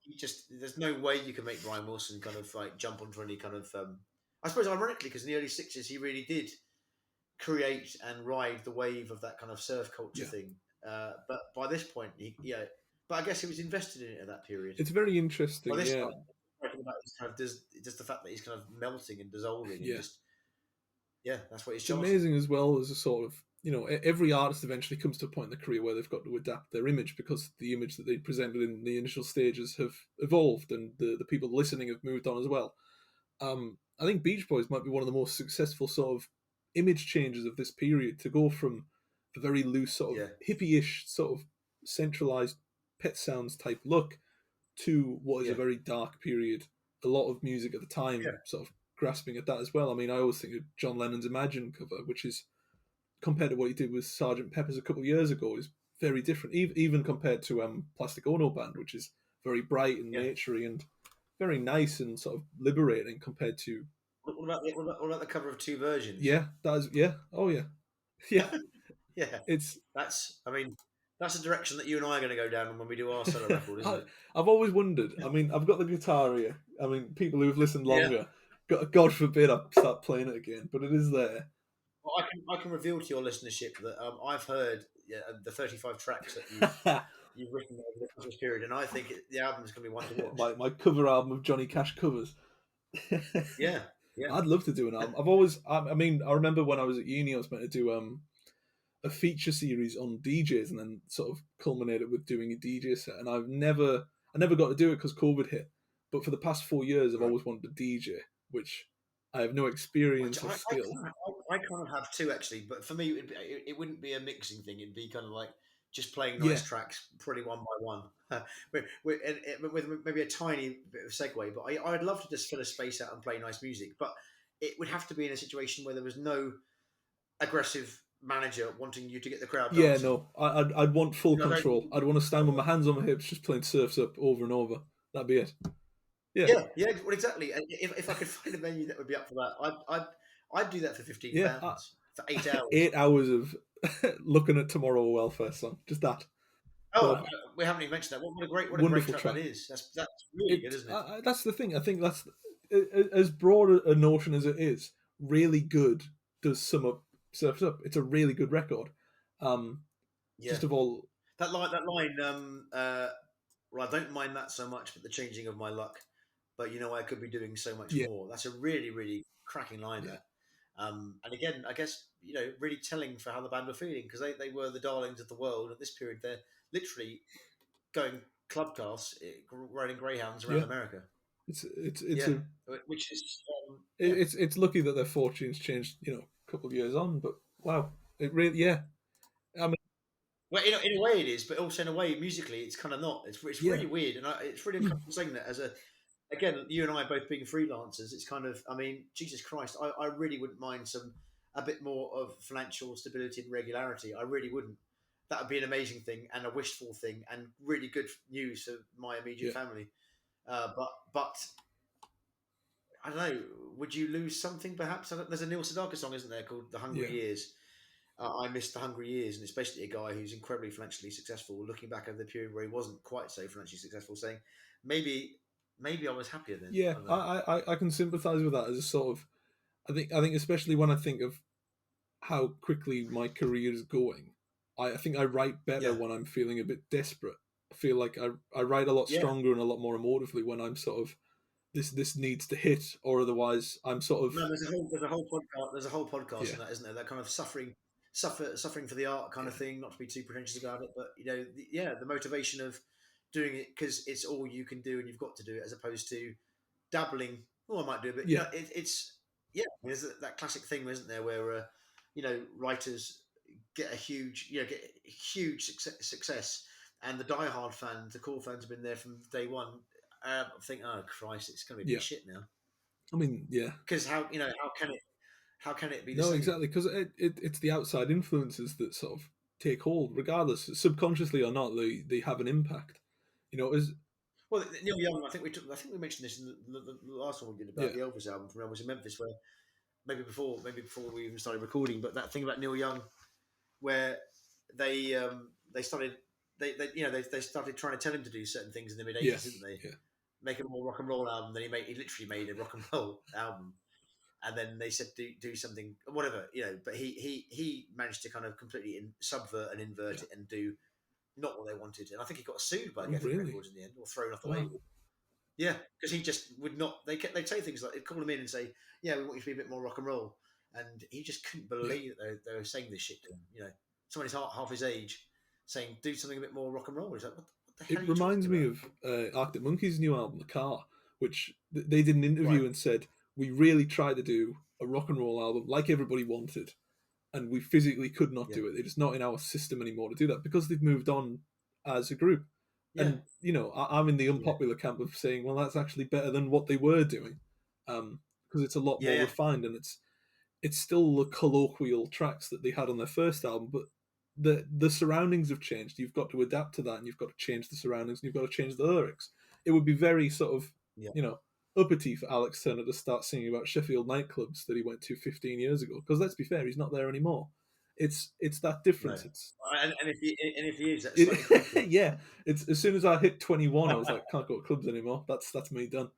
you just there's no way you can make Brian Wilson kind of like jump onto any kind of. I suppose ironically, because in the early '60s he really did create and ride the wave of that kind of surf culture yeah. thing. But by this point, but I guess he was invested in it at that period. It's very By interesting. this Yeah, time, talking about his kind of just the fact that he's kind of melting and dissolving and yeah. just that's what he's It's charting. amazing as well as a sort of, every artist eventually comes to a point in their career where they've got to adapt their image because the image that they presented in the initial stages have evolved and the people listening have moved on as well. I think Beach Boys might be one of the most successful sort of image changes of this period to go from a very loose sort of Yeah, hippie-ish sort of centralized Pet Sounds type look to what is a yeah, very dark period. A lot of music at the time yeah, sort of grasping at that as well. I mean, I always think of John Lennon's Imagine cover, which is compared to what he did with Sergeant Pepper's a couple of years ago, is very different. Even compared to Plastic Ono Band, which is very bright and yeah. naturey and very nice and sort of liberating compared to What about the cover of Two Versions? yeah, that is yeah, oh yeah, yeah. Yeah, It's I mean, that's a direction that you and I are going to go down when we do our solo record, isn't I, it? I've always wondered. I mean, I've got the guitar here. I mean, people who've listened Yeah. longer, God forbid I start playing it again, but it is there. Well, I can reveal to your listenership that I've heard the 35 tracks that you've written over the Christmas period, and I think the album is going to be one to watch. my cover album of Johnny Cash covers. Yeah, yeah, I'd love to do an album. I've always, I mean, I remember when I was at uni, I was meant to do a feature series on DJs, and then sort of culminated with doing a DJ set. And I never got to do it because COVID hit. But for the past 4 years, I've right. always wanted to DJ, which I have no experience or skill. I kind of have two actually, but for me, it wouldn't be a mixing thing. It'd be kind of like just playing Yeah, nice tracks, pretty one by one, with maybe a tiny bit of segue. But I'd love to just fill a space out and play nice music, but it would have to be in a situation where there was no aggressive manager wanting you to get the crowd yeah, dancing. no, I'd want full You know, control. I'd want to stand with my hands on my hips, just playing Surfs Up over and over. That'd be it. Yeah, yeah, yeah, well, exactly. And if I could find a venue that would be up for that, I'd do that for fifteen yeah. pounds for 8 hours. 8 hours of looking at Tomorrow a Welfare song, just that. Oh, Perfect. we haven't even mentioned that. What a great Wonderful track that track. is. That's really good, isn't it? That's the thing. I think that's as broad a notion as it is. Really good does sum up Surfs Up. It's a really good record. Um, Yeah, just of all, that line. Well, I don't mind that so much, but the changing of my luck. But you know, I could be doing so much yeah, more. That's a really, really cracking line. yeah, That. And again, I guess really telling for how the band were feeling because they were the darlings of the world at this period. They're literally going club cars, riding greyhounds around yeah. America. It's Yeah, a which is it's lucky that their fortunes changed. A couple of years on, but wow, it really yeah. I mean, well, in a way it is, but also in a way musically it's kind of not. It's yeah, really weird, and it's really uncomfortable saying that as a again you and I both being freelancers. It's kind of I mean Jesus Christ, I really wouldn't mind a bit more of financial stability and regularity. I really wouldn't. That would be an amazing thing and a wishful thing and really good news for my immediate yeah, family. But I don't know. Would you lose something perhaps? There's a Neil Sedaka song, isn't there, called "The Hungry yeah, Years." I missed the hungry years, and it's basically a guy who's incredibly financially successful, looking back over the period where he wasn't quite so financially successful, saying, "Maybe, maybe I was happier then." yeah. I don't know. I can sympathise with that as a sort of. I think especially when I think of how quickly my career is going. I think I write better Yeah, when I'm feeling a bit desperate. I feel like I write a lot yeah. stronger and a lot more emotively when I'm sort of this needs to hit, or otherwise I'm sort of No, there's a whole podcast yeah, on that, isn't there? That kind of suffering for the art kind of thing. Not to be too pretentious about it, but the motivation of doing it because it's all you can do and you've got to do it, as opposed to dabbling. Oh, I might do it, but Yeah. it's there's that classic thing, isn't there, where writers get a huge success, and the diehard fans, the core fans, have been there from day one. Think, oh Christ, it's going to be a bit shit now. I mean, yeah. Because how can it be the No, same? exactly, because it's the outside influences that sort of take hold, regardless, subconsciously or not. They have an impact. Is Well, Neil Young, I think we mentioned this in the last one we did about the Elvis album from Elvis in Memphis, where maybe before we even started recording, but that thing about Neil Young, where they started they started trying to tell him to do certain things in the mid '80s, didn't they? Yeah. Make a more rock and roll album. Then he literally made a rock and roll album, and then they said do something, whatever, But he managed to kind of completely subvert and invert it and do not what they wanted, and I think he got sued by Geffen Records in the end, or thrown off the label. Yeah, because he just would not. They'd say things like, they'd call him in and say, "Yeah, we want you to be a bit more rock and roll," and he just couldn't believe that they were saying this shit to him. Someone half his age saying, "Do something a bit more rock and roll." He's like, "What the hell?" It reminds me of Arctic Monkeys' new album, The Car, which they did an interview and said, "We really tried to do a rock and roll album like everybody wanted, and we physically could not do it. It's not in our system anymore to do that because they've moved on as a group." And I'm in the unpopular camp of saying, well, that's actually better than what they were doing, because it's a lot more refined, and it's still the colloquial tracks that they had on their first album, but the surroundings have changed. You've got to adapt to that, and you've got to change the surroundings, and you've got to change the lyrics. It would be very sort of uppity for Alex Turner to start singing about Sheffield nightclubs that he went to 15 years ago. Because let's be fair, he's not there anymore. It's that difference. No. It's and if he is, that's yeah. It's as soon as I hit 21, I was like, can't go to clubs anymore. That's me done.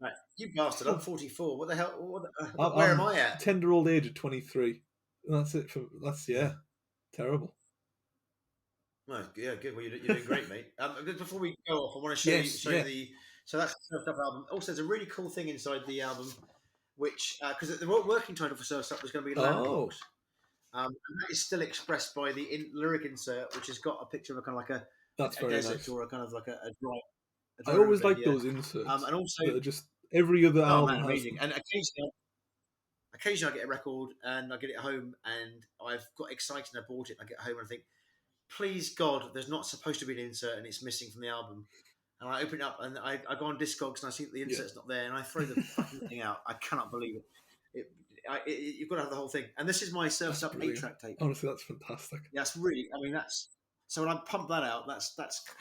Right. You bastard! I'm 44. What the hell? Where am I at? Tender old age of 23. And that's it. Terrible. No, yeah, good. Well, you're doing great, mate. Before we go off, I want to show you the. So that's the Surfed Up album. Also, there's a really cool thing inside the album, which because the working title for Surfed Up was going to be Landlords. And that is still expressed by the lyric insert, which has got a picture of a kind of like a desert nice. Or a kind of like a dry. I always like those inserts, and also that are just every other album. Amazing. And occasionally I get a record and I get it home, and I've got excited and I bought it. And I get home and I think, please God, there's not supposed to be an insert and it's missing from the album. And I open it up and I go on Discogs and I see that the insert's not there, and I throw the fucking thing out. I cannot believe it. You've got to have the whole thing. And this is my Surfed Up 8-track tape. Honestly, that's fantastic. Yeah, that's really. I mean, that's. So when I pump that out, that's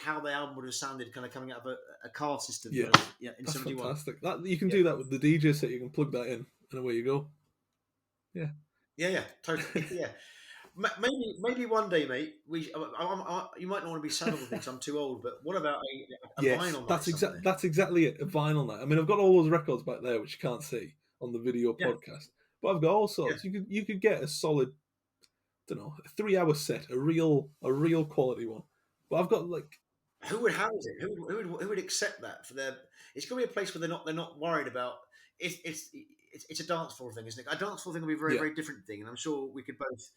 how the album would have sounded, kind of coming out of a car system. Yeah, in that's 71. Fantastic. You can do that with the DJ set. You can plug that in, and away you go. Yeah. Yeah, totally. Yeah. Maybe one day, mate. You might not want to be saddled with me because I'm too old. But what about a vinyl night? That's exactly it. A vinyl night. I mean, I've got all those records back there, which you can't see on the video podcast. But I've got all sorts. Yeah. You could get a solid, I don't know, a 3-hour set, a real quality one. But I've got like, who would house it? Who would accept that for their? It's going to be a place where they're not worried about. It's a dance floor thing, isn't it? A dance floor thing will be a very very different thing, and I'm sure we could both.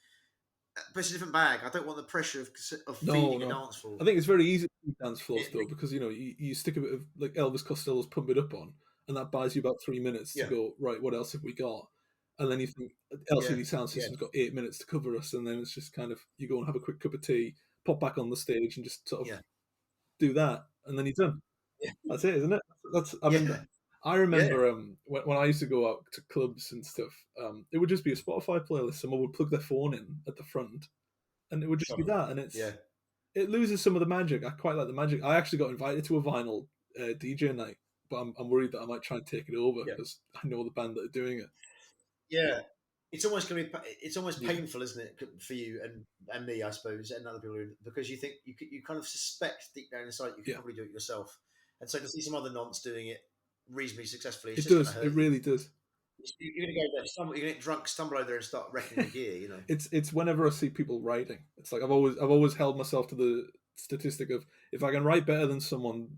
But it's a different bag. I don't want the pressure of feeding a dance floor. I think it's very easy to do dance floors though, because you stick a bit of like Elvis Costello's "Pump It Up" on, and that buys you about 3 minutes to go right. What else have we got? And then you think LCD Sound System's got 8 minutes to cover us, and then it's just kind of you go and have a quick cup of tea, pop back on the stage, and just sort of do that, and then you're done. Yeah. That's it, isn't it? I mean, I remember when I used to go out to clubs and stuff, it would just be a Spotify playlist. Someone would plug their phone in at the front, and it would just be that. And it loses some of the magic. I quite like the magic. I actually got invited to a vinyl DJ night, but I'm worried that I might try and take it over because I know the band that are doing it. Yeah, it's almost going to be. It's almost painful, isn't it, for you and me, I suppose, and other people, because you think you kind of suspect deep down inside you can probably do it yourself, and so to see some other nonce doing it reasonably successfely, it does. It really does. You're going to go there, you're going to get drunk, stumble over there, and start wrecking the gear. It's whenever I see people writing, it's like I've always held myself to the statistic of if I can write better than someone,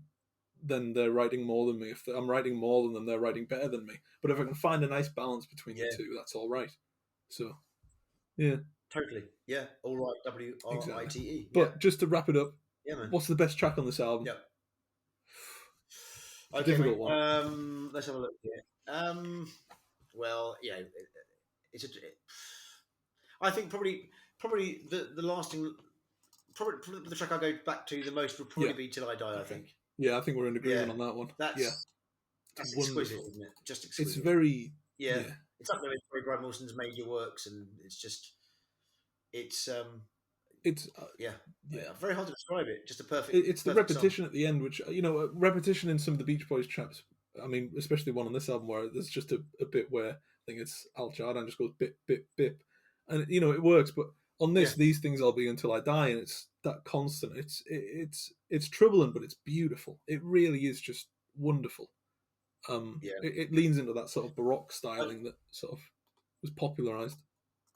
then they're writing more than me. If I'm writing more than them, they're writing better than me. But if I can find a nice balance between the two, that's all right. So, yeah, totally, yeah, all right. WRITE. But just to wrap it up, Yeah, man. What's the best track on this album? Yep. It's a Okay, difficult mate. one. Let's have a look here. Well, yeah, it's a. I think probably the lasting probably the track I go back to the most would probably Yeah. be "Till I Die." I Okay. think. Yeah, I think we're in Yeah, agreement on that one. Yeah, that's it's exquisite, wonderful. isn't it? Just It's exquisite. very Yeah, yeah. it's up there with Brian Wilson's major works, and it's just it's It's yeah, yeah. very hard to describe it. Just a It's the perfect song. repetition at the end, which repetition in some of the Beach Boys tracks. I mean, especially one on this album where there's just a bit where I think it's Al Jardan just goes bip bip bip, and it works. But on Yeah, this, these things I'll be until I die, and it's that constant. It's troubling, but it's beautiful. It really is just wonderful. yeah. It leans into that sort of Baroque I, styling that sort of was popularized.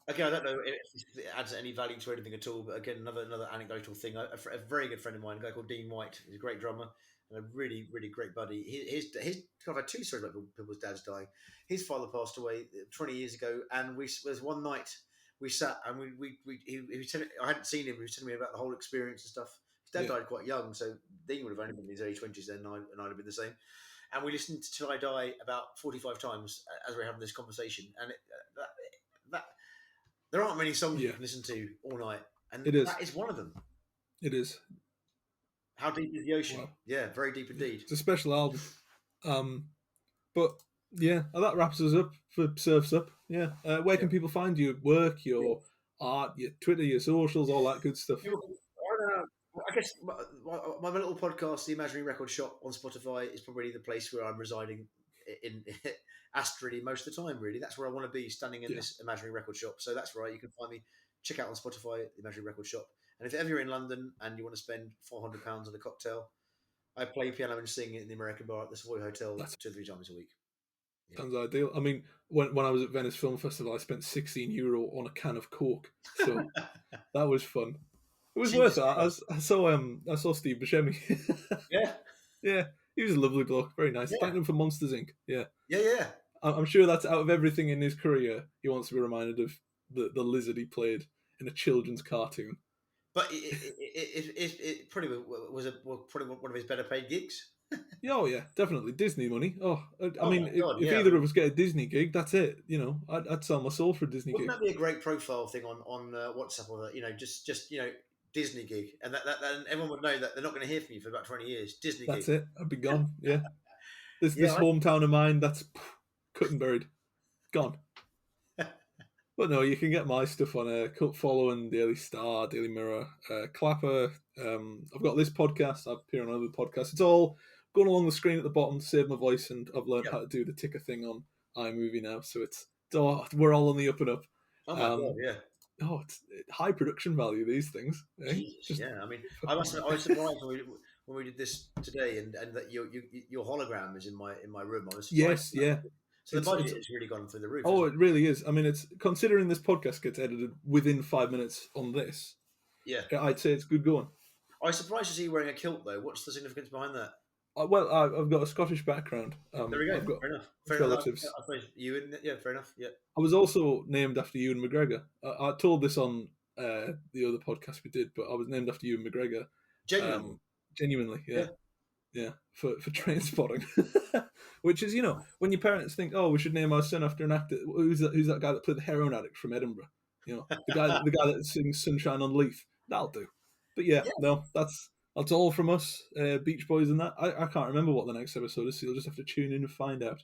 Again, I don't know if it adds any value to anything at all, but again, another anecdotal thing. A very good friend of mine, a guy called Dean White, he's a great drummer and a really really great buddy. His kind of had two stories about people's dads dying. His father passed away 20 years ago, and there's one night we sat and he was telling, I hadn't seen him. He was telling me about the whole experience and stuff. His dad Yeah, died quite young, so Dean would have only been in his early 20s then, and I'd have been the same. And we listened to "Till I Die" about 45 times as we were having this conversation, and that there aren't many songs you yeah, can listen to all night, and it is. that is one of them. It is. How deep is the ocean? Wow, Yeah, very deep indeed. it's a special album. But yeah, that wraps us up for Surfs Up. Yeah, where Yeah. can people find you? Work, Yeah. your art, your Twitter, your socials, all that good stuff. I don't know. I guess my little podcast, The Imaginary Record Shop on Spotify, is probably the place where I'm residing in astrally most of the time. Really, that's where I want to be, standing in Yeah, this imaginary record shop. So that's right. You can find me. Check out on Spotify, The Imaginary Record Shop. And if ever you're in London and you want to spend £400 on a cocktail, I play piano and sing in the American bar at the Savoy Hotel that 2 or 3 times a week. Yeah. sounds ideal. I mean, when I was at Venice Film Festival, I spent €16 on a can of Coke, so that was fun. It was worth Jesus it. Christ. I saw Steve Buscemi. Yeah, Yeah, he was a lovely bloke, very nice. yeah, Thanked him for Monsters Inc. Yeah, yeah. I'm sure that's out of everything in his career, he wants to be reminded of the lizard he played in a children's cartoon. But it probably probably one of his better paid gigs. Yeah, oh yeah, definitely Disney money. Oh, I Oh mean, my god, if yeah. I either mean, of us get a Disney gig, that's it. I'd sell my soul for a Disney wouldn't gig. that be a great profile thing on WhatsApp or just Disney gig, and and everyone would know that they're not going to hear from you for about 20 years. Disney That's gig. it. I'd be gone. Yeah, this Yeah. hometown of mine, that's cut and buried, gone. But no, you can get my stuff on Cult Following, Daily Star, Daily Mirror, Clapper. I've got this podcast. I appear on other podcasts. It's all going along the screen at the bottom to save my voice, and I've learned Yep. how to do the ticker thing on iMovie now. So we're all on the up and up. Oh my god, yeah. It's high production value, these things. Eh? Jesus, yeah. I mean, I was surprised when we did this today, and that your hologram is in my room. I was surprised. Yes, yeah. So the It's, budget it's has really gone through the roof. Oh, Hasn't it really is. I mean, it's considering this podcast gets edited within 5 minutes on this. it? Yeah. I'd say it's good going. I was surprised to see you wearing a kilt though. What's the significance behind that? Well, I've got a Scottish background. There we go. I've got Fair enough. Fair relatives. enough. I suppose you and yeah, fair enough. Yeah. I was also named after Ewan McGregor. I told this on the other podcast we did, but I was named after Ewan McGregor. Genuine. Genuinely, Yeah. yeah, for train spotting. Which is, when your parents think, oh, we should name our son after an actor. Who's that guy that played the heroin addict from Edinburgh? The guy that sings "Sunshine on Leith." That'll do. But yeah, Yeah. no, that's all from us, Beach Boys, and that. I can't remember what the next episode is, so you'll just have to tune in and find out.